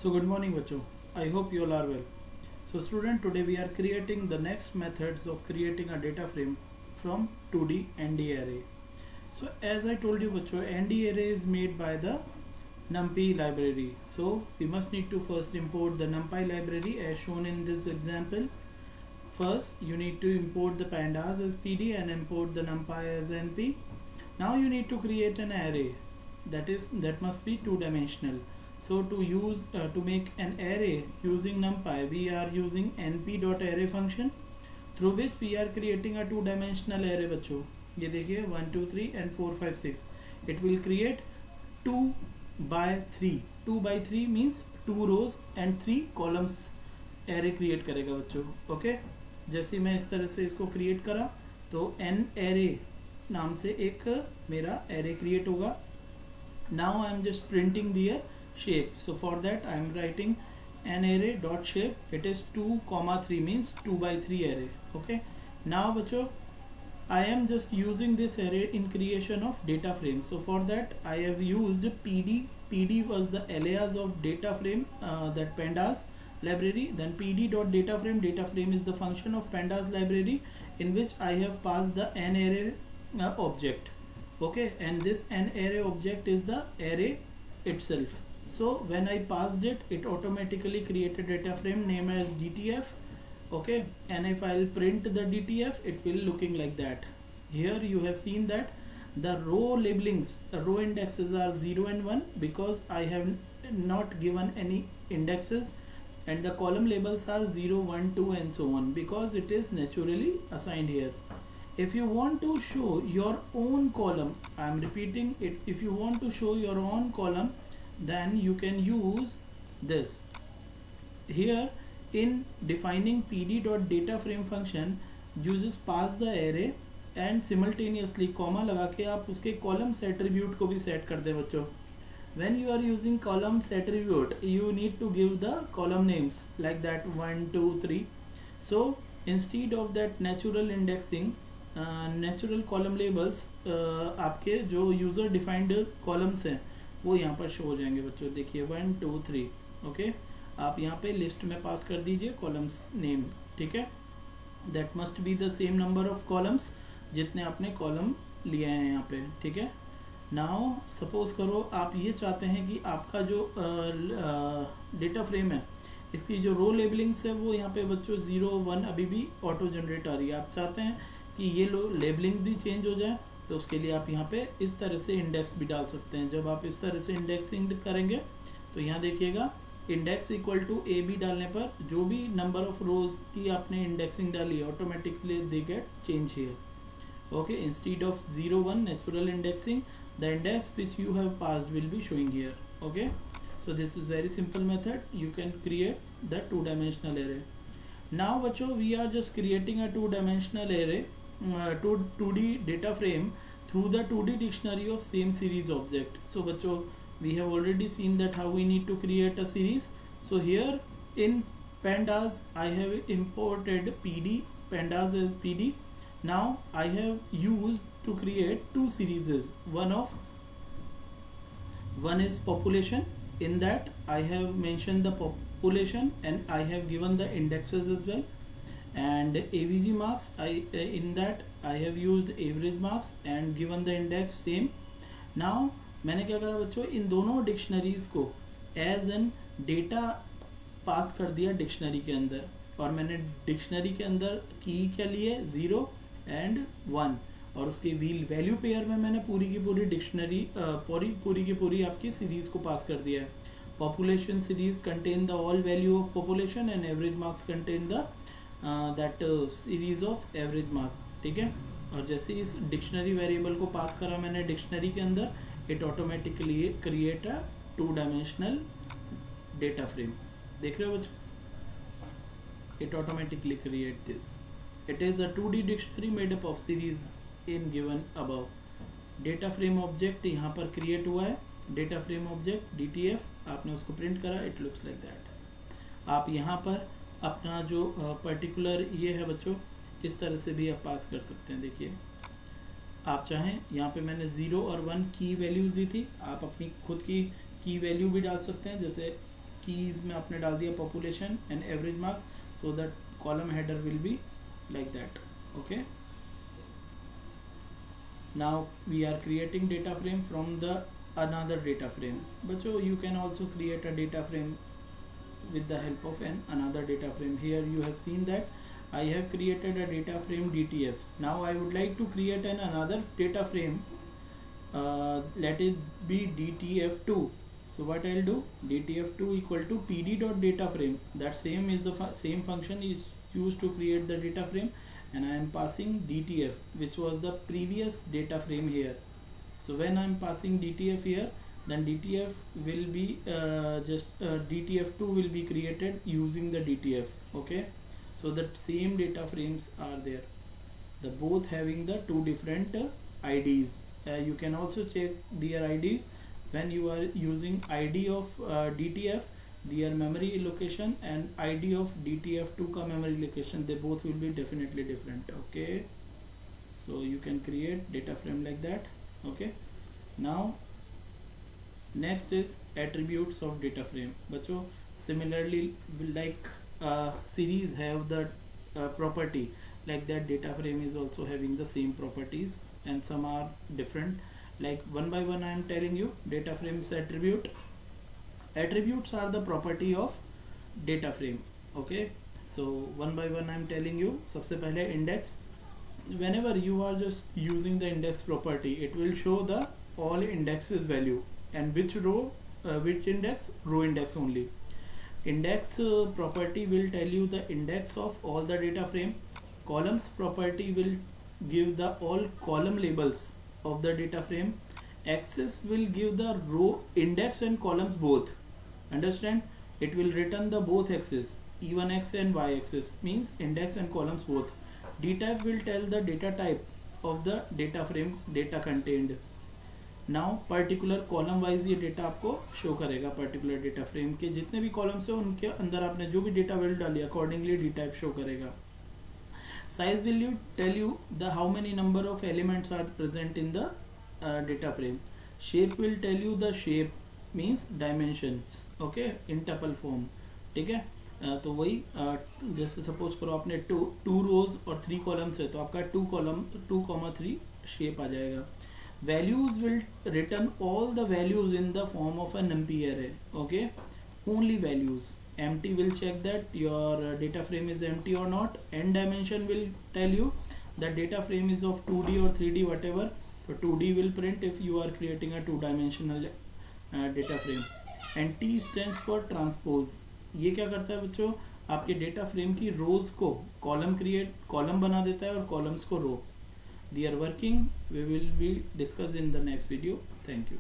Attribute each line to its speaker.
Speaker 1: So good morning बच्चों. I hope you all are well. So student, today we are creating the next methods of creating a data frame from 2D ND array. So as I told you बच्चों, ND array is made by the NumPy library. So we must need to first import the NumPy library as shown in this example. First you need to import the pandas as PD and import the NumPy as NP. Now you need to create an array that must be two-dimensional. So to make an array using NumPy, we are using np.array function through which we are creating a two-dimensional array बच्चों. ये देखिए 1 2 3 and 4 5 6. It will create 2 by 3. 2 by 3 means 2 rows and 3 columns array create करेगा बच्चों. Okay, जैसे मैं इस तरह से इसको create करा तो n array नाम से एक मेरा array create होगा. Now I am just printing their shape. So for that I am writing an array dot shape. It is 2 comma 3 means 2 by 3 array. Okay, now बच्चों I am just using this array in creation of data frame. So for that I have used PD. PD was the alias of data frame, that pandas library. Then PD dot data frame. Data frame is the function of pandas library in which I have passed the an array object. Okay, and this an array object is the array itself. So when I passed it, it automatically created data frame name as DTF. Okay, and if I'll print the DTF, it will looking like that. Here you have seen that the row labelings, row indexes are 0 and 1 because I have not given any indexes, and the column labels are 0 1 2 and so on because it is naturally assigned here. If you want to show your own column, I am repeating it, if you want to show your own column, then you can use this. Here in defining pd.dataframe function, you just pass the array and simultaneously comma लगा के आप उसके columns attribute को भी set कर दे बच्चों. When you are using columns attribute, you need to give the column names like that 1 2 3. So instead of that natural indexing, natural column labels आपके जो यूज़र डिफाइंड कॉलम्स हैं वो यहाँ पर शो हो जाएंगे बच्चों. देखिए 1 2 3. ओके, आप यहाँ पे लिस्ट में पास कर दीजिए कॉलम्स नेम. ठीक है, that must be the same number of columns जितने आपने कॉलम लिए हैं यहाँ पे. ठीक है, नाउ सपोज करो आप ये चाहते हैं कि आपका जो डेटा फ्रेम है इसकी जो रो लेबलिंग्स है वो यहाँ पे बच्चों 0 1 अभी भी ऑटो जनरेट आ रही है. आप चाहते हैं कि ये लेबलिंग भी चेंज हो जाए तो उसके लिए आप यहाँ पे इस तरह से इंडेक्स भी डाल सकते हैं. जब आप इस तरह से इंडेक्सिंग करेंगे तो यहाँ देखिएगा index equal to A B डालने पर जो भी नंबर ऑफ रोज की आपने इंडेक्सिंग डाली है automatically they get change here. Okay, instead of 0 1 natural indexing, the index which you have passed will be showing here. Okay, so this is very simple method. You can create the two-dimensional array. Now बच्चों we are just creating a two-dimensional array, 2D data frame through the 2D dictionary of same series object. So बच्चों we have already seen that how we need to create a series. So here in pandas I have imported PD, pandas as PD. Now I have used to create two series. One is population. In that I have mentioned the population and I have given the indexes as well, and AVG marks, in that I have used average marks and given the index same. Now मैंने क्या करा बच्चों, इन दोनों dictionaries को as an data pass कर दिया dictionary के अंदर, और मैंने डिक्शनरी के अंदर की क्या लिए 0 and 1, और उसके वैल्यू पेयर में मैंने पूरी की पूरी डिक्शनरी पूरी की पूरी आपकी सीरीज को पास कर दिया है. Population series contain the all value of population and average marks contain the that series of average mark. ठीक है, और जैसे इस डिक्शनरी वेरिएबल को पास करा मैंने डिक्शनरी के अंदर, it automatically create a to-dimensional data frame. देख रहे हो बच्चों, it automatically create this. It is a 2D dictionary made up of series in given above. Data frame object यहाँ पर create हुआ है. Data frame object DTF, आपने उसको print करा. It looks like that. आप यहाँ पर अपना जो particular ये है बच्चों, इस तरह से भी आप पास कर सकते हैं. देखिए आप चाहें यहाँ पे मैंने 0 और 1 की वैल्यूज दी थी, आप अपनी खुद की वैल्यू भी डाल सकते हैं. जैसे कीज में आपने डाल दिया population and average marks, so that column header will be like that. Okay, now we are creating data frame from the another data frame. बच्चों, you can also create a data frame with the help of another data frame. Here you have seen that I have created a data frame DTF. Now I would like to create another data frame, let it be DTF2. So what I'll do, DTF2 equal to pd.dataFrame. That same is the same function is used to create the data frame, and I am passing DTF, which was the previous data frame here. So when I am passing DTF here, then DTF will be DTF2 will be created using the DTF. Okay, so the same data frames are there, the both having the two different IDs. You can also check their IDs when you are using ID of DTF, their memory location, and ID of DTF2 ka memory location, they both will be definitely different. Okay, so you can create data frame like that. Okay, now next is attributes of data frame. Bacho, similarly like series have the property, like that data frame is also having the same properties, and some are different. Like one by one I am telling you data frames attribute. Attributes are the property of data frame. Okay, so one by one I am telling you. सबसे पहले index. Whenever you are just using the index property, it will show the all indexes value, and which row, which index, row index only. Index property will tell you the index of all the data frame. Columns property will give the all column labels of the data frame. Axis will give the row index and columns both. Understand? It will return the both axis, e1 axis and y axis, means index and columns both. Dtype will tell the data type of the data frame, data contained. Now particular column wise ये data आपको show करेगा. Particular data frame के जितने भी columns है उनके अंदर आपने जो भी data value डाली accordingly dtype show करेगा. Size will tell you the how many number of elements are present in the data frame. Shape will tell you the shape, means dimensions. Okay, in tuple form. ठीक है, तो वही जैसे suppose करो आपने two rows और 3 columns है, तो आपका 2,3 शेप आ जाएगा. Values will return all the values in the form of an NP array. Okay, only values. Empty will check that your data frame is empty or not. End dimension will tell you the data frame is of 2D or 3D, whatever. So 2D will print if you are creating a 2-dimensional data frame. And T stands for transpose. ये क्या करता है बच्चों, आपके data frame की रोज को column बना देता है और कॉलम्स को रो. They are working. We will be discussed in the next video. Thank you.